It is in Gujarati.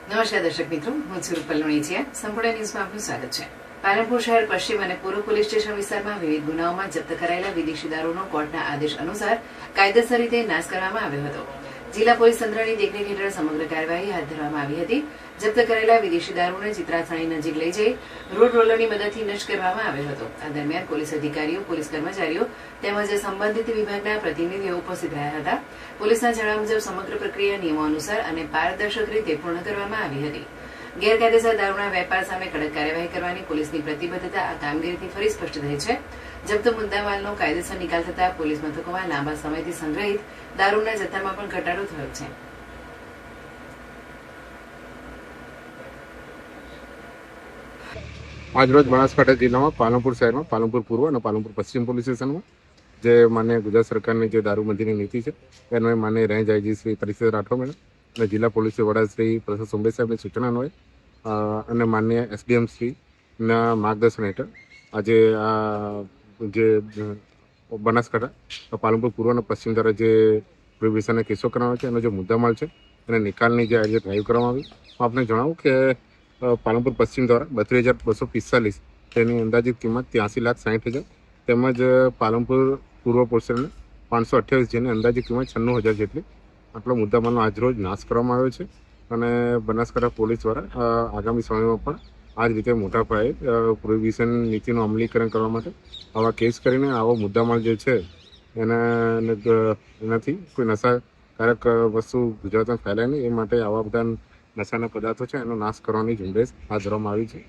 નમસ્કાર દર્શક મિત્રો, હું છું રૂપલ લુણીચિયા. સંપૂર્ણ ન્યૂઝમાં આપનું સ્વાગત છે. પાલનપુર શહેર પશ્ચિમ અને પૂર્વ પોલીસ સ્ટેશન વિસ્તારમાં વિવિધ ગુનાઓમાં જપ્ત કરાયેલા વિદેશી દારૂનો કોર્ટના આદેશ અનુસાર કાયદેસર રીતે નાશ કરવામાં આવ્યો હતો. જિલ્લા પોલીસ તંત્રની દેખરેખ હેઠળ સમગ્ર કાર્યવાહી હાથ ધરવામાં આવી હતી. જપ્ત કરેલા વિદેશી દારૂને ચિત્રાથાણી નજીક લઈ જઈ રોડ રોલરની મદદથી નષ્ટ કરવામાં આવ્યો હતો. આ દરમિયાન પોલીસ અધિકારીઓ, પોલીસ કર્મચારીઓ તેમજ સંબંધિત વિભાગના પ્રતિનિધિઓ ઉપસ્થિત રહ્યા હતા. પોલીસના જણાવ્યા મુજબ સમગ્ર પ્રક્રિયા નિયમો અનુસાર અને પારદર્શક રીતે પૂર્ણ કરવામાં આવી હતી. ગેરકાયદેસર દારૂના વેપાર સામે કડક કાર્યવાહી કરવાની પોલીસની પ્રતિબદ્ધતા આ કામગીરીથી ફરી સ્પષ્ટ થઈ છે. જપ્ત મુદ્દામાલનો કાયદેસર નિકાલ થતા પોલીસ મથકોમાં લાંબા સમયથી સંગ્રહિત દારૂના જથ્થામાં પણ ઘટાડો થયો છે. આજરોજ બનાસકાંઠા જિલ્લામાં પાલનપુર શહેરમાં પાલનપુર પૂર્વ અને પાલનપુર પશ્ચિમ પોલીસ સ્ટેશનમાં જે માન્ય ગુજરાત સરકારની જે દારૂબંધીની નીતિ છે એનો માન્ય રેન્જ આઈજી શ્રી પરિષદ રાઠોડ મેડમ અને જિલ્લા પોલીસ વડા શ્રી પ્રસાદ સુંબે સાહેબની સૂચના અન્વયે અને માન્ય એસડીએમ શ્રીના માર્ગદર્શન હેઠળ આજે આ જે બનાસકાંઠા પાલનપુર પૂર્વ અને પશ્ચિમ દ્વારા જે પ્રોહિબિશનના કેસો કરવામાં છે એનો જે મુદ્દામાલ છે અને નિકાલની જે આજે ડ્રાઈવ કરવામાં આવી હું આપને જણાવું કે પાલનપુર પશ્ચિમ દ્વારા 32,245 તેની અંદાજિત કિંમત 83,60,000 તેમજ પાલનપુર પૂર્વ પોર્શનને 528 જેની અંદાજિત કિંમત 96,000 જેટલી આટલો મુદ્દામાલનો આજરોજ નાશ કરવામાં આવ્યો છે. અને બનાસકાંઠા પોલીસ દ્વારા આગામી સમયમાં પણ આ જ રીતે મોટા પાયે પ્રોહિબિશન નીતિનું અમલીકરણ કરવા માટે આવા કેસ કરીને આવો મુદ્દામાલ જે છે એનાથી કોઈ નશાકારક વસ્તુ ગુજરાતમાં ફેલાય નહીં એ માટે આવા બધા નશાના પદાર્થો છે એનો નાશ કરવાની ઝુંબેશ હાથ ધરવામાં આવી છે.